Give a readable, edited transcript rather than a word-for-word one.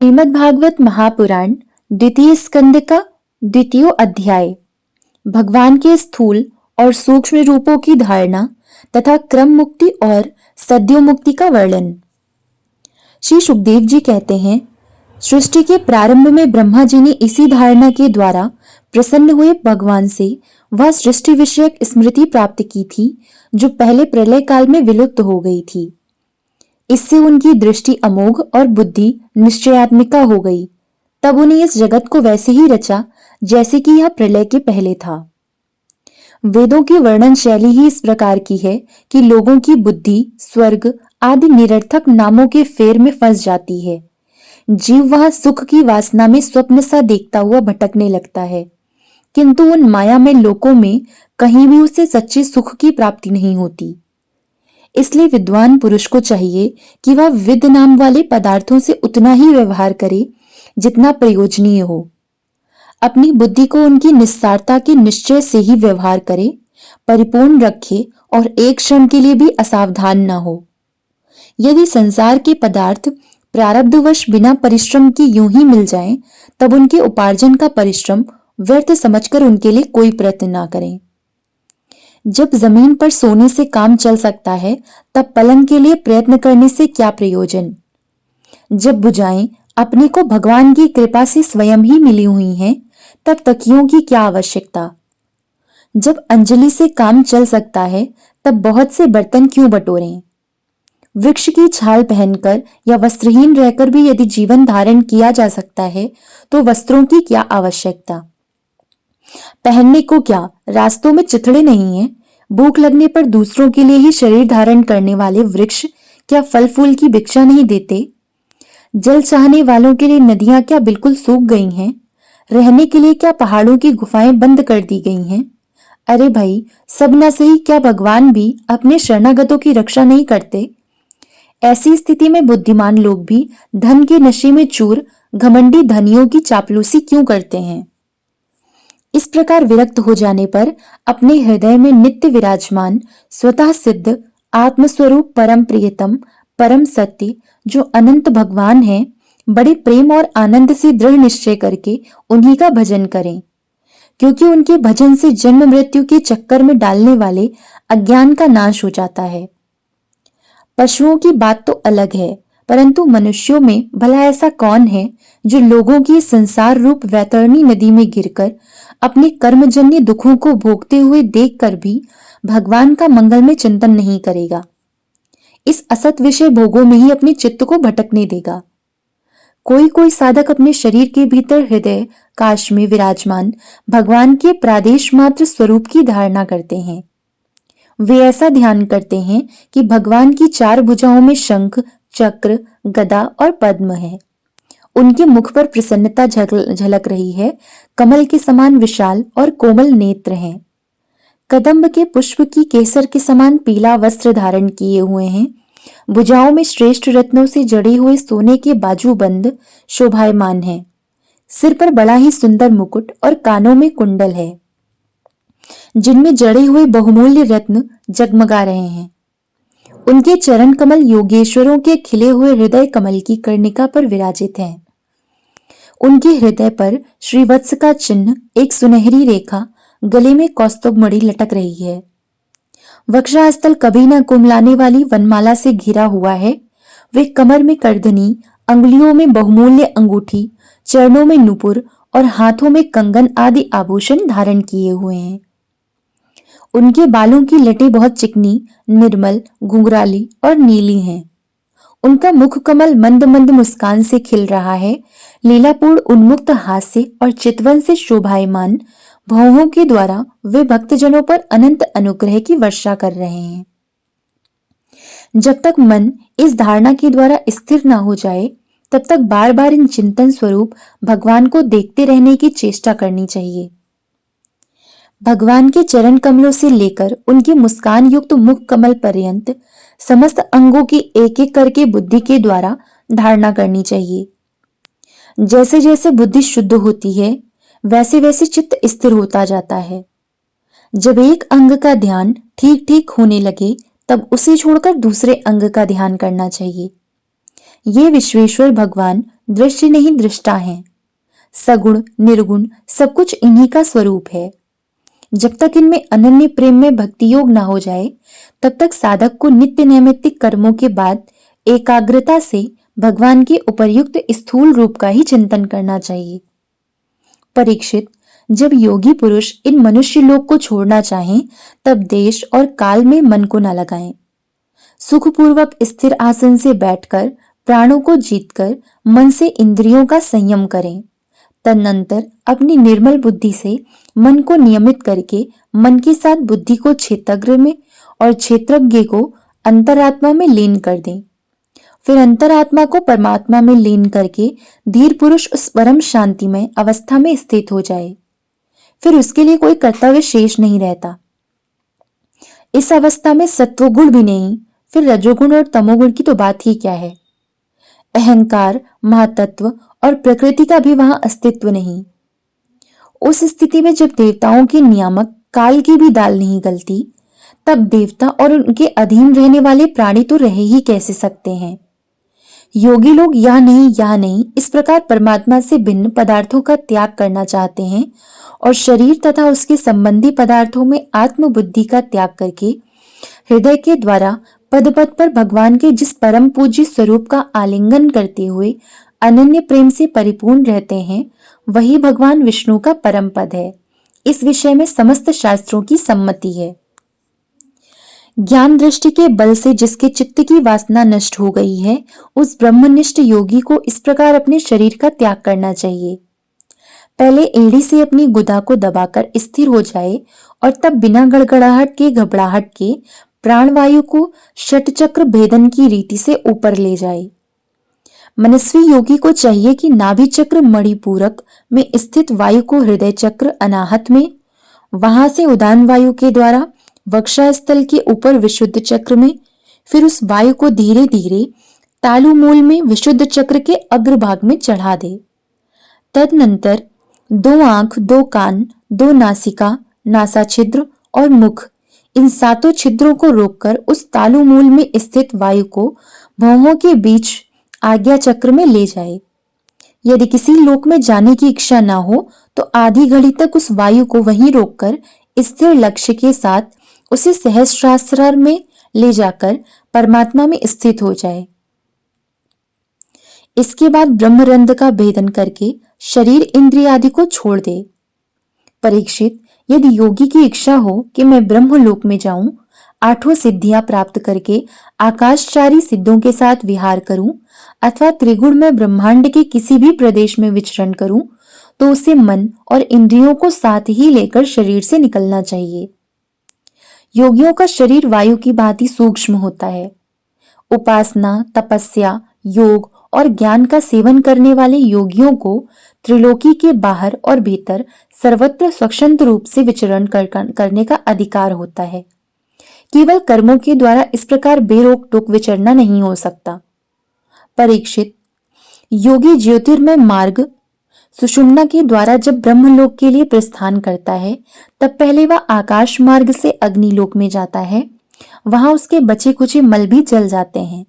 श्रीमद् भागवत महापुराण द्वितीय स्कंद का द्वितीय अध्याय भगवान के स्थूल और सूक्ष्म रूपों की धारणा तथा क्रम मुक्ति और सद्यो मुक्ति का वर्णन। श्री सुखदेव जी कहते हैं, सृष्टि के प्रारंभ में ब्रह्मा जी ने इसी धारणा के द्वारा प्रसन्न हुए भगवान से वह सृष्टि विषयक स्मृति प्राप्त की थी जो पहले प्रलय काल में विलुप्त हो गई थी। इससे उनकी दृष्टि अमोघ और बुद्धि निश्चयात्मिका हो गई। तब उन्हें इस जगत को वैसे ही रचा जैसे कि यह प्रलय के पहले था। वेदों की वर्णन शैली ही इस प्रकार की है कि लोगों की बुद्धि स्वर्ग आदि निरर्थक नामों के फेर में फंस जाती है। जीव वह सुख की वासना में स्वप्न सा देखता हुआ भटकने लगता है, किंतु उन मायामय लोकों में कहीं भी उसे सच्चे सुख की प्राप्ति नहीं होती। इसलिए विद्वान पुरुष को चाहिए कि वह विद नाम वाले पदार्थों से उतना ही व्यवहार करे जितना प्रयोजनीय हो। अपनी बुद्धि को उनकी निस्सारता के निश्चय से ही व्यवहार करे, परिपूर्ण रखे और एक क्षण के लिए भी असावधान न हो। यदि संसार के पदार्थ प्रारब्धवश बिना परिश्रम की यूं ही मिल जाएं, तब उनके उपार्जन का परिश्रम व्यर्थ समझकर उनके लिए कोई प्रयत्न न करें। जब जमीन पर सोने से काम चल सकता है, तब पलंग के लिए प्रयत्न करने से क्या प्रयोजन। जब भुजाएं अपने को भगवान की कृपा से स्वयं ही मिली हुई हैं, तब तकियों की क्या आवश्यकता। जब अंजलि से काम चल सकता है, तब बहुत से बर्तन क्यों बटोरें। वृक्ष की छाल पहनकर या वस्त्रहीन रहकर भी यदि जीवन धारण किया जा सकता है, तो वस्त्रों की क्या आवश्यकता। पहनने को क्या रास्तों में चिथड़े नहीं है। भूख लगने पर दूसरों के लिए ही शरीर धारण करने वाले वृक्ष क्या फल फूल की भिक्षा नहीं देते। जल चाहने वालों के लिए नदियां क्या बिल्कुल सूख गई हैं। रहने के लिए क्या पहाड़ों की गुफाएं बंद कर दी गई हैं। अरे भाई, सब न सही क्या भगवान भी अपने शरणागतों की रक्षा नहीं करते। ऐसी स्थिति में बुद्धिमान लोग भी धन के नशे में चूर घमंडी धनियों की चापलूसी क्यों करते हैं। इस प्रकार विरक्त हो जाने पर अपने हृदय में नित्य विराजमान स्वतः सिद्ध आत्मस्वरूप परम प्रियतम परम सत्य जो अनंत भगवान है, बड़े प्रेम और आनंद से दृढ़ निश्चय करके उन्हीं का भजन करें, क्योंकि उनके भजन से जन्म मृत्यु के चक्कर में डालने वाले अज्ञान का नाश हो जाता है। पशुओं की बात तो अलग है, परंतु मनुष्यों में भला ऐसा कौन है जो लोगों की संसार रूप वैतरणी नदी में गिरकर अपने कर्मजन्य दुखों को भोगते हुए देखकर भी भगवान का मंगलमय चिंतन नहीं करेगा। इस असत विषय भोगों में ही अपने चित्त को भटकने देगा। कोई कोई साधक अपने शरीर के भीतर हृदय काश में विराजमान भगवान के प्रादेश मात्र स्वरूप की धारणा करते हैं। वे ऐसा ध्यान करते हैं कि भगवान की चार भुजाओं में शंख चक्र गदा और पद्म है। उनके मुख पर प्रसन्नता झलक रही है। कमल के समान विशाल और कोमल नेत्र हैं। कदम्ब के पुष्प की केसर के समान पीला वस्त्र धारण किए हुए हैं। भुजाओं में श्रेष्ठ रत्नों से जड़े हुए सोने के बाजूबंद शोभायमान हैं। सिर पर बड़ा ही सुंदर मुकुट और कानों में कुंडल है, जिनमें जड़े हुए बहुमूल्य रत्न जगमगा रहे हैं। उनके चरण कमल योगेश्वरों के खिले हुए हृदय कमल की कर्णिका पर विराजित हैं। उनके हृदय पर श्रीवत्स का चिन्ह, एक सुनहरी रेखा गले में कौस्तुभ मणि लटक रही है। वक्षस्थल कभी न कुमलाने वाली वनमाला से घिरा हुआ है। वे कमर में करधनी, अंगुलियों में बहुमूल्य अंगूठी, चरणों में नुपुर और हाथों में कंगन आदि आभूषण धारण किए हुए हैं। उनके बालों की लटें बहुत चिकनी, निर्मल, घुंघराली और नीली हैं। उनका मुख कमल मंद मंद मुस्कान से खिल रहा है। लीलापूर्ण उन्मुक्त हास्य और चितवन से शोभायमान भौहों के द्वारा वे भक्तजनों पर अनंत अनुग्रह की वर्षा कर रहे हैं। जब तक मन इस धारणा के द्वारा स्थिर न हो जाए, तब तक बार बार इन चिंतन स्वरूप भगवान को देखते रहने की चेष्टा करनी चाहिए। भगवान के चरण कमलों से लेकर उनके मुस्कान युक्त मुख कमल पर्यंत समस्त अंगों की एक एक करके बुद्धि के द्वारा धारणा करनी चाहिए। जैसे जैसे बुद्धि शुद्ध होती है, वैसे वैसे चित्त स्थिर होता जाता है। जब एक अंग का ध्यान ठीक ठीक होने लगे, तब उसे छोड़कर दूसरे अंग का ध्यान करना चाहिए। ये विश्वेश्वर भगवान दृश्य नहीं दृष्टा हैं। सगुण निर्गुण सब कुछ इन्हीं का स्वरूप है। जब तक इनमें अनन्य प्रेम में भक्ति योग न हो जाए, तब तक साधक को नित्य नैमित्तिक कर्मों के बाद एकाग्रता से भगवान के उपर्युक्त स्थूल रूप का ही चिंतन करना चाहिए। परीक्षित, जब योगी पुरुष इन मनुष्य लोक को छोड़ना चाहें, तब देश और काल में मन को न लगाएं। सुखपूर्वक स्थिर आसन से बैठकर प्राणों को जीतकर मन से इंद्रियों का संयम करें। तदनंतर अपनी निर्मल बुद्धि से मन को नियमित करके मन के साथ बुद्धि को क्षेत्रज्ञ में और क्षेत्रज्ञ को अंतरात्मा में लीन कर दें। फिर अंतरात्मा को परमात्मा में लीन करके धीर पुरुष उस परम शांतिमय अवस्था में स्थित हो जाए। फिर उसके लिए कोई कर्तव्य शेष नहीं रहता। इस अवस्था में सत्वगुण भी नहीं, फिर रजोगुण और तमोगुण की तो बात ही क्या है। अहंकार, महातत्व और प्रकृति का भी वहां अस्तित्व नहीं। उस स्थिति में जब देवताओं के नियामक काल की भी दाल नहीं गलती, तब देवता और उनके अधीन रहने वाले प्राणी तो रह ही कैसे सकते हैं। योगी लोग यह नहीं इस प्रकार परमात्मा से भिन्न पदार्थों का त्याग करना चाहते हैं और शरीर तथा उसके संबंधी पदार्थों में आत्मबुद्धि का त्याग करके हृदय के द्वारा पद पद पर भगवान के जिस परम पूज्य स्वरूप का आलिंगन करते हुए अनन्य प्रेम से परिपूर्ण रहते हैं, वही भगवान विष्णु का परम पद है। इस विषय में समस्त शास्त्रों की सम्मति है। ज्ञान दृष्टि के बल से जिसके चित्त की वासना नष्ट हो गई है, उस ब्रह्मनिष्ठ योगी को इस प्रकार अपने शरीर का त्याग करना चाहिए। पहले एड़ी से अपनी गुदा को दबाकर स्थिर हो जाए और तब बिना गड़गड़ाहट के घबराहट के प्राणवायु को षटचक्र भेदन की रीति से ऊपर ले जाए। मनस्वी योगी को चाहिए कि नाभि चक्र मणिपूरक में स्थित वायु को हृदय चक्र अनाहत में, वहां से उदान वायु के द्वारा वक्षस्थल के ऊपर विशुद्ध चक्र में, फिर उस वायु को धीरे धीरे तालु मूल में विशुद्ध चक्र के अग्रभाग में चढ़ा दे। तदनंतर 2 आंख, 2 कान, 2 नासिका, नासा छिद्र और मुख, इन 7 छिद्रों को रोककर उस तालु मूल में स्थित वायु को भौहों के बीच आज्ञा चक्र में ले जाए। यदि किसी लोक में जाने की इच्छा न हो तो आधी घड़ी तक उस वायु को वहीं रोककर स्थिर लक्ष्य के साथ उसे सहस्रार में ले जाकर परमात्मा में स्थित हो जाए। इसके बाद ब्रह्मरंध्र का भेदन करके शरीर इंद्रिय आदि को छोड़ दे। परीक्षित, यदि योगी की इच्छा हो कि मैं ब्रह्मलोक में जाऊं, 8 सिद्धियां प्राप्त करके आकाशचारी सिद्धों के साथ विहार करूं अथवा त्रिगुण में ब्रह्मांड के किसी भी प्रदेश में विचरण करूं, तो उसे मन और इंद्रियों को साथ ही लेकर शरीर से निकलना चाहिए। योगियों का शरीर वायु की भांति सूक्ष्म होता है। उपासना, तपस्या, योग और ज्ञान का सेवन करने वाले योगियों को त्रिलोकी के बाहर और भीतर सर्वत्र स्वतंत्र रूप से विचरण करने का अधिकार होता है। केवल कर्मों के द्वारा इस प्रकार बेरोक टोक विचरना नहीं हो सकता। परीक्षित, योगी ज्योतिर्मय मार्ग सुषुम्ना के द्वारा जब ब्रह्मलोक के लिए प्रस्थान करता है, तब पहले वह आकाश मार्ग से अग्निलोक में जाता है। वहां उसके बचे कुचे मल भी जल जाते हैं।